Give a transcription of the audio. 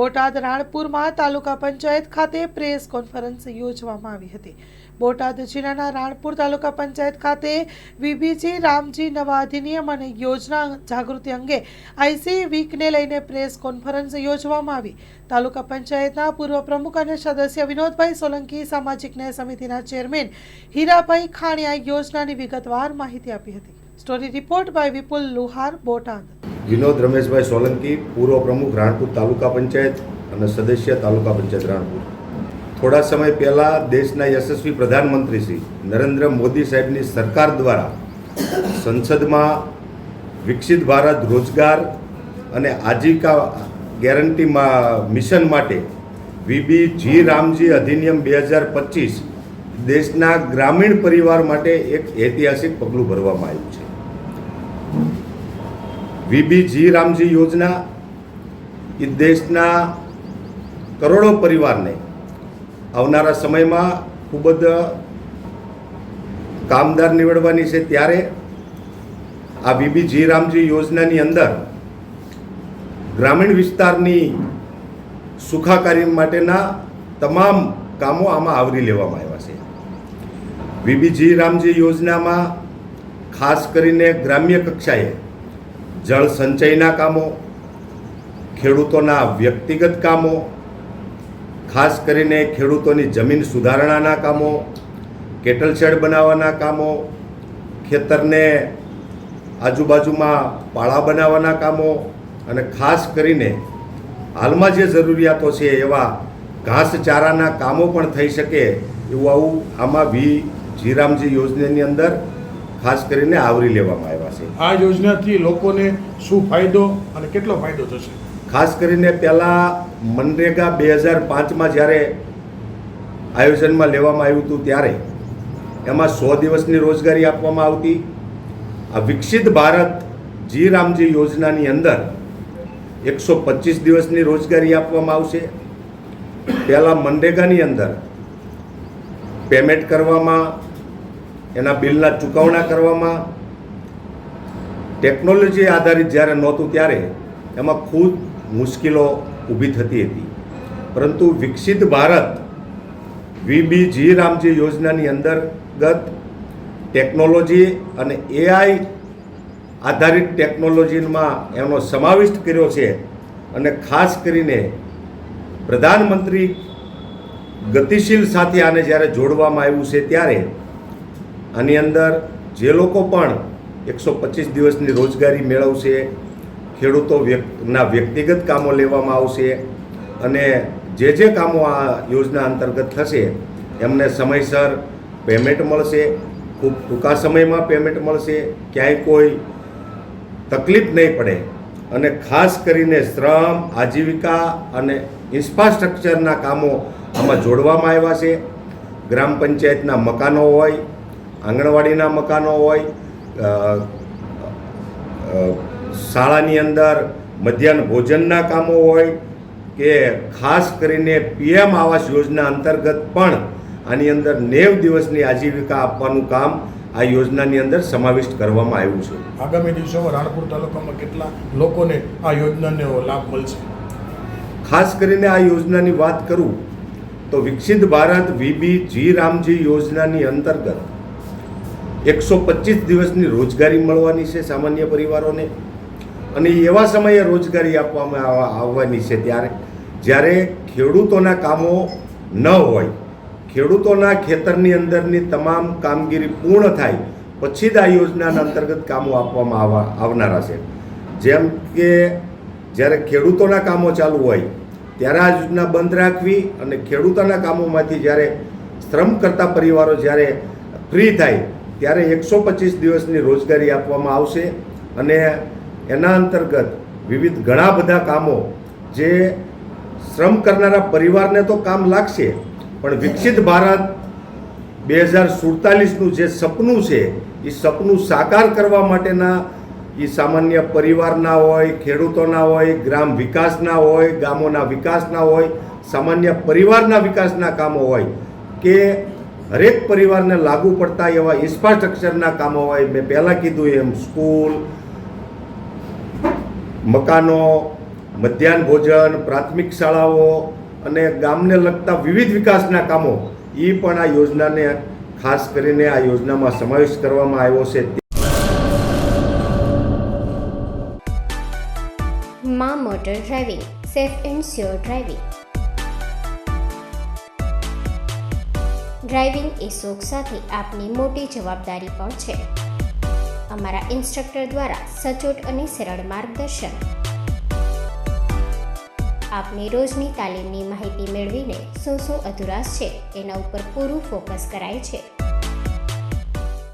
બોટાદ રાણપુરમાં તાલુકા પંચાયત ખાતે press conference યોજવામાં આવી હતી। બોટાદ જિલ્લાના રાણપુર તાલુકા પંચાયત ખાતે વીબીજી રામજી નવા અધિનિયમ અને યોજના જાગૃતિ અંગે આઈસી વીકને લઈને પ્રેસ કોન્ફરન્સ યોજવામાં આવી। તાલુકા પંચાયતના પૂર્વ પ્રમુખ અને સદસ્ય વિનોદભાઈ સોલંકી, સામાજિક ન્યાય સમિતિના ચેરમેન હીરાભાઈ ખાણિયા યોજનાની વિગતવાર માહિતી આપી હતી। સ્ટોરી રિપોર્ટ બાય વિપુલ લુહાર, બોટાદ। વિનોદ રમેશભાઈ સોલંકી, પૂર્વ પ્રમુખ રાણપુર તાલુકા પંચાયત અને સદસ્ય તાલુકા પંચાયત રાણપુર। થોડા સમય પહેલાં દેશના યશસ્વી પ્રધાનમંત્રી શ્રી નરેન્દ્ર મોદી સાહેબની સરકાર દ્વારા સંસદમાં વિકસિત ભારત રોજગાર અને આજીવિકા ગેરંટી મિશન માટે વીબીજી રામજી અધિનિયમ 2025 દેશના ગ્રામીણ પરિવાર માટે એક ઐતિહાસિક પગલું ભરવામાં આવ્યું છે। વીબીજી રામજી યોજના એ દેશના કરોડો પરિવારને આવનારા સમયમાં ખૂબ જ કામદાર નીવડવાની છે। ત્યારે આ વીબીજી રામજી યોજનાની અંદર ગ્રામીણ વિસ્તારની સુખાકારી માટેના તમામ કામો આમાં આવરી લેવામાં આવ્યા છે। વીબીજી રામજી યોજનામાં ખાસ કરીને ગ્રામ્ય કક્ષાએ જળ સંચયના કામો, ખેડૂતોના વ્યક્તિગત કામો, ખાસ કરીને ખેડૂતોની જમીન સુધારણાના કામો, કેટલ શેડ બનાવવાના કામો, ખેતરને આજુબાજુમાં પાળા બનાવવાના કામો અને ખાસ કરીને હાલમાં જે જરૂરિયાતો છે એવા ઘાસચારાના કામો પણ થઈ શકે એવું આમાં વીબીજી રામજી યોજનાની અંદર ખાસ કરીને આવરી લેવામાં આવ્યા છે। આ યોજનાથી લોકોને શું ફાયદો અને કેટલો ફાયદો થશે? ખાસ કરીને પહેલાં મનરેગા 2005માં જ્યારે આયોજનમાં લેવામાં આવ્યું હતું ત્યારે એમાં 100 દિવસની રોજગારી આપવામાં આવતી। આ વિકસિત ભારત જી રામજી યોજનાની અંદર 125 દિવસની રોજગારી આપવામાં આવશે। પહેલાં મનરેગાની અંદર પેમેન્ટ કરવામાં, એના બિલના ચૂકવણા કરવામાં, ટેકનોલોજી આધારિત જ્યારે નહોતું ત્યારે એમાં ખૂબ મુશ્કેલો ઊભી થતી હતી। પરંતુ વિકસિત ભારત વીબીજી રામજી યોજનાની અંતર્ગત ટેકનોલોજી અને એઆઈ આધારિત ટેકનોલોજીમાં એનો સમાવિષ્ટ કર્યો છે અને ખાસ કરીને પ્રધાનમંત્રી ગતિશીલ સાથે આને જ્યારે જોડવામાં આવ્યું છે ત્યારે આની અંદર જે લોકો પણ 125 દિવસની રોજગારી મેળવશે, ખેડૂતોના વ્યક્તિગત કામો લેવામાં આવશે અને જે કામો આ યોજના અંતર્ગત થશે એમને સમયસર પેમેન્ટ મળશે, ખૂબ ટૂંકા સમયમાં પેમેન્ટ મળશે, ક્યાંય કોઈ તકલીફ નહીં પડે અને ખાસ કરીને શ્રમ, આજીવિકા અને ઇન્ફ્રાસ્ટ્રક્ચરના કામો આમાં જોડવામાં આવ્યા છે। ગ્રામ પંચાયતના મકાનો હોય, આંગણવાડીના મકાનો હોય, શાળાની અંદર મધ્યાહન ભોજનના કામો હોય કે ખાસ કરીને પીએમ આવાસ યોજના અંતર્ગત પણ આની અંદર 90 દિવસની આજીવિકા આપવાનું કામ આ યોજનાની અંદર સમાવિષ્ટ કરવામાં આવ્યું છે। આગામી દિવસોમાં રાણપુર તાલુકામાં કેટલા લોકોને આ યોજનાનો લાભ મળશે? ખાસ કરીને આ યોજનાની વાત કરું તો વિકસિત ભારત વીબીજી રામજી યોજનાની અંતર્ગત 125 દિવસની રોજગારી મળવાની છે સામાન્ય પરિવારોને અને એવા સમયે રોજગારી આપવામાં આવવાની છે ત્યારે જ્યારે ખેડૂતોના કામો ન હોય, ખેડૂતોના ખેતરની અંદરની તમામ કામગીરી પૂર્ણ થાય પછી જ આ યોજનાના અંતર્ગત કામો આપવામાં આવનારા છે। જેમ કે જ્યારે ખેડૂતોના કામો ચાલુ હોય ત્યારે આ યોજના બંધ રાખવી અને ખેડૂતોના કામોમાંથી જ્યારે શ્રમ કરતા પરિવારો જ્યારે ફ્રી થાય ત્યારે 125 દિવસની રોજગારી આપવામાં આવશે અને એના અંતર્ગત વિવિધ ઘણા બધા કામો જે શ્રમ કરનારા પરિવારને તો કામ લાગશે પણ વિકસિત ભારત 2047નું જે સપનું છે એ સપનું સાકાર કરવા માટેના એ સામાન્ય પરિવારના હોય, ખેડૂતોના હોય, ગ્રામ વિકાસના હોય, ગામોના વિકાસના હોય, સામાન્ય પરિવારના વિકાસના કામો હોય કે હરેક પરિવારને લાગુ પડતા એવા ઇન્ફ્રાસ્ટ્રક્ચરના કામો હોય। મેં પહેલાં કીધું એમ સ્કૂલ, મકાનો, મધ્યાહન ભોજન, પ્રાથમિક શાળાઓ અને ગામને લગતા વિવિધ વિકાસના કામો એ પણ આ યોજનાને ખાસ કરીને આ યોજનામાં સમાવેશ કરવામાં આવ્યો છે. માં motor driving, safe and sure driving. Driving એ શોખ સાથે આપની મોટી જવાબદારી પણ છે. અમારા ઇન્સ્ટ્રક્ટર દ્વારા સચોટ અને સરળ માર્ગદર્શન. આપની રોજની તાલીમની માહિતી મેળવીને શું અધુરાશ છે એના ઉપર પૂરું ફોકસ કરાય છે.